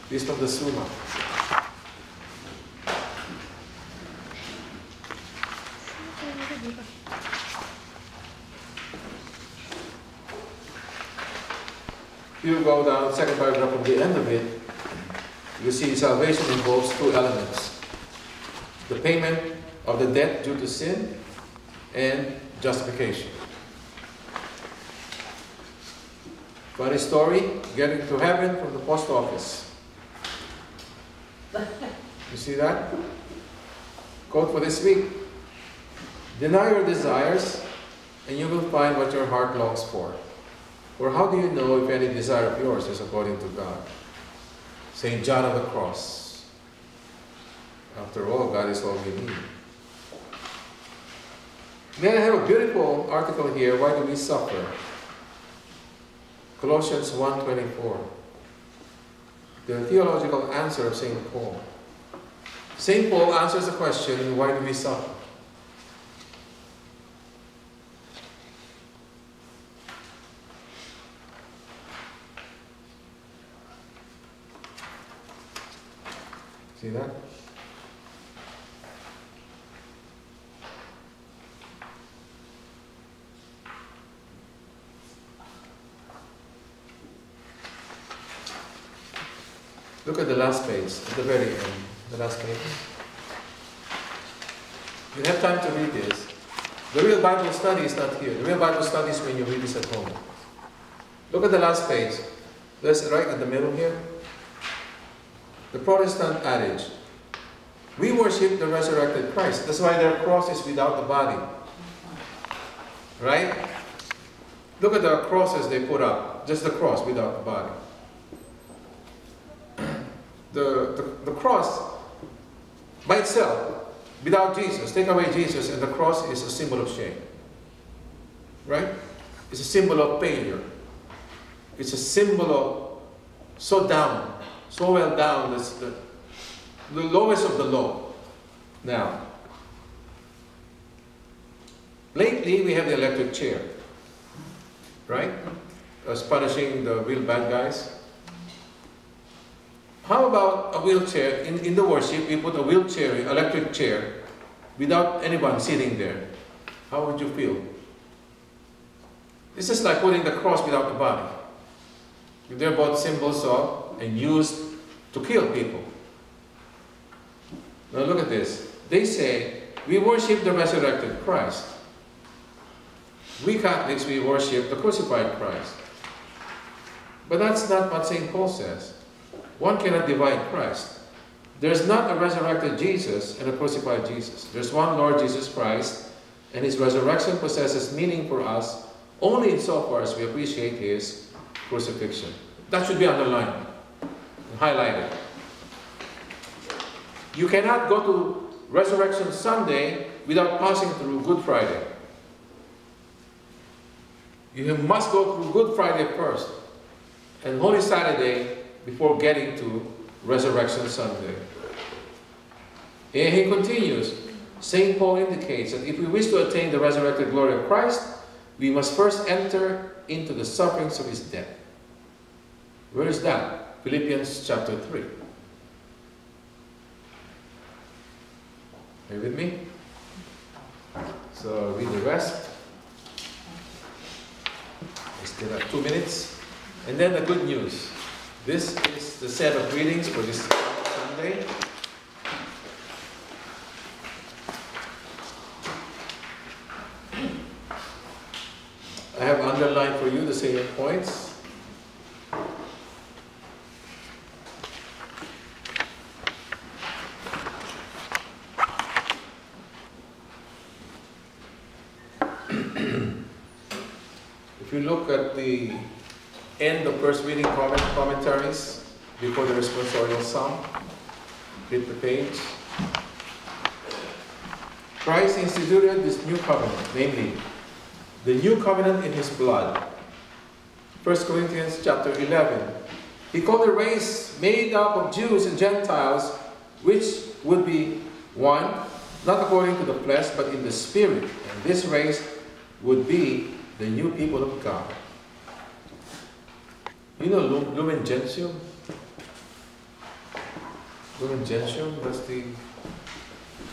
This is from the Summa. You go down, second paragraph from the end of it, you see salvation involves two elements. The payment of the debt due to sin and justification. Funny story, getting to heaven from the post office. You see that? Quote for this week. Deny your desires and you will find what your heart longs for. Or how do you know if any desire of yours is according to God? St. John of the Cross. After all, God is all we need. Then I have a beautiful article here, Why Do We Suffer? Colossians 1:24. The theological answer of St. Paul. St. Paul answers the question, why do we suffer? See that? Look at the last page, at the very end, the last page. You have time to read this. The real Bible study is not here. The real Bible study is when you read this at home. Look at the last page. That's right in the middle here. The Protestant adage. We worship the resurrected Christ. That's why their cross is without the body. Right? Look at the crosses they put up. Just the cross without the body. The cross by itself, without Jesus, take away Jesus, and the cross is a symbol of shame. Right? It's a symbol of failure. It's a symbol of so down, so well down, that's the lowest of the low. Now, lately we have the electric chair. Right? As punishing the real bad guys. How about a wheelchair? In the worship, we put a wheelchair, electric chair, without anyone sitting there. How would you feel? This is like putting the cross without the body. They're both symbols of and used to kill people. Now look at this. They say, we worship the resurrected Christ. We Catholics, we worship the crucified Christ. But that's not what St. Paul says. One cannot divide Christ. There's not a resurrected Jesus and a crucified Jesus. There's one Lord Jesus Christ, and His resurrection possesses meaning for us only insofar as we appreciate His crucifixion. That should be underlined and highlighted. You cannot go to Resurrection Sunday without passing through Good Friday. You must go through Good Friday first and Holy Saturday before getting to Resurrection Sunday. And he continues, St. Paul indicates that if we wish to attain the resurrected glory of Christ, we must first enter into the sufferings of His death. Where is that? Philippians chapter 3. Are you with me? So read the rest. We still have 2 minutes. And then the good news. This is the set of readings for this Sunday. I have underlined for you the salient points. If you look at the end of first reading commentaries before the responsorial psalm, flip the page. Christ instituted this new covenant, namely, the new covenant in His blood. 1 Corinthians chapter 11. He called a race made up of Jews and Gentiles, which would be one, not according to the flesh, but in the Spirit. And this race would be the new people of God. You know Lumen Gentium? Lumen Gentium was the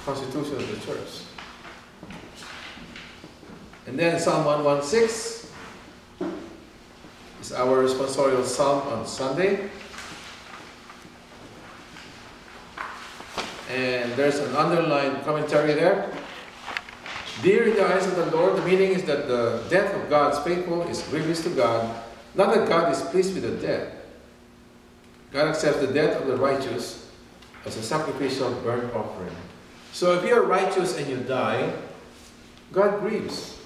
constitution of the church. And then Psalm 116 is our responsorial psalm on Sunday. And there's an underlined commentary there. Dear in the eyes of the Lord, the meaning is that the death of God's faithful is grievous to God, not that God is pleased with the death. God accepts the death of the righteous as a sacrificial burnt offering. So if you're righteous and you die, God grieves.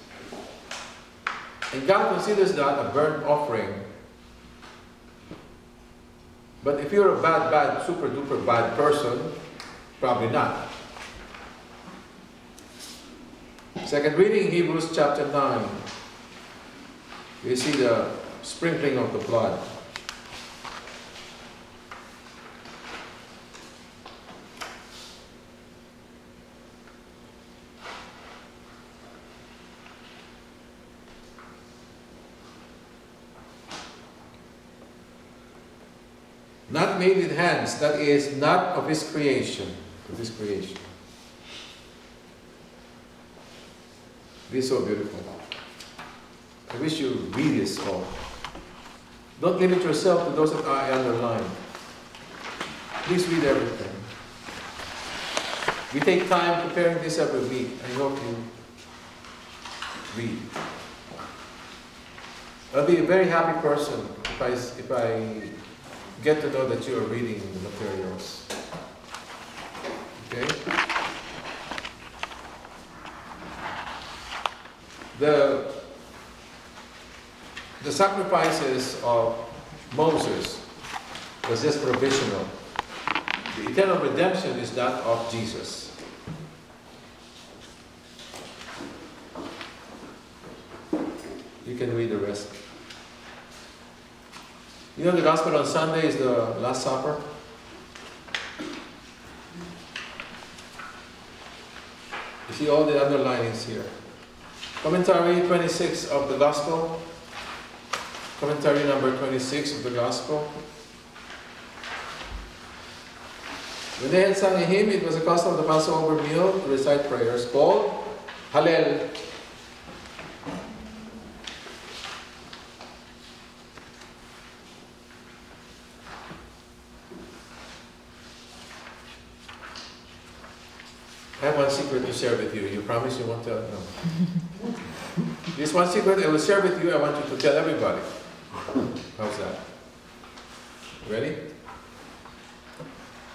And God considers that a burnt offering. But if you're a bad, super duper bad person, probably not. Second reading, Hebrews chapter 9. You see the sprinkling of the blood. Not made with hands, that is, not of his creation. Of his creation. This is so beautiful. I wish you read this all. Don't limit yourself to those that I underline. Please read everything. We take time preparing this every week. I hope you read. I'll be a very happy person if I get to know that you are reading the materials. Okay? The sacrifices of Moses was just provisional. The eternal redemption is that of Jesus. You can read the rest. You know the gospel on Sunday is the Last Supper? You see all the underlinings here. Commentary 26 of the gospel. Commentary number 26 of the gospel. When they had sung a hymn, it was a custom of the Passover meal to recite prayers called Hallel. I have one secret to share with you. You promise you won't tell? No. This one secret I will share with you. I want you to tell everybody. How's that? Ready?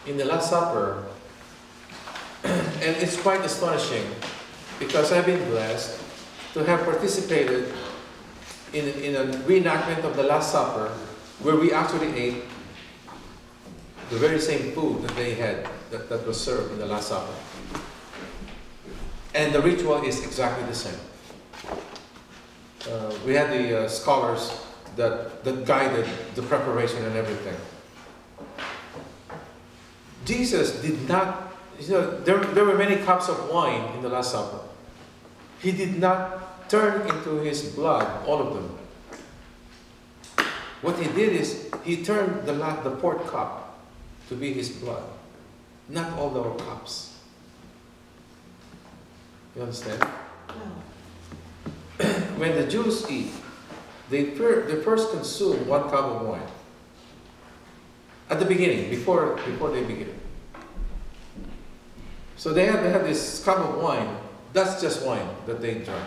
In the Last Supper, and it's quite astonishing because I've been blessed to have participated in a reenactment of the Last Supper where we actually ate the very same food that they had, that was served in the Last Supper. And the ritual is exactly the same. We had the scholars that guided the preparation and everything. Jesus did not, you know, there were many cups of wine in the Last Supper. He did not turn into his blood all of them. What he did is, he turned the fourth cup to be his blood. Not all the cups. You understand? No. When the Jews eat, they first consume 1 cup of wine. At the beginning, before they begin. So they had this cup of wine. That's just wine that they drank.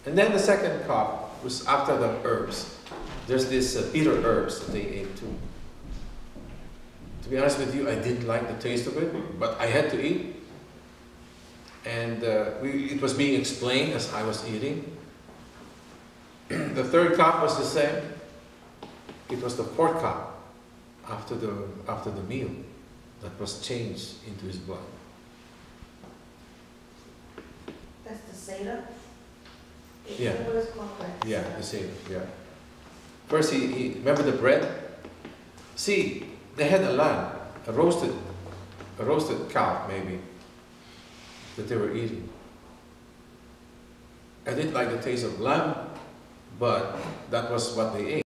And then the second cup was after the herbs. There's this bitter herbs that they ate too. To be honest with you, I didn't like the taste of it, but I had to eat. And it was being explained as I was eating. The third cup was the same. It was the fourth cup after the meal that was changed into his blood. That's the Seder? Yeah. What is called that? Yeah, the Seder, yeah. First, he remember the bread? See, they had a lamb, a roasted cow maybe, that they were eating. I didn't like the taste of lamb, but that was what they ate.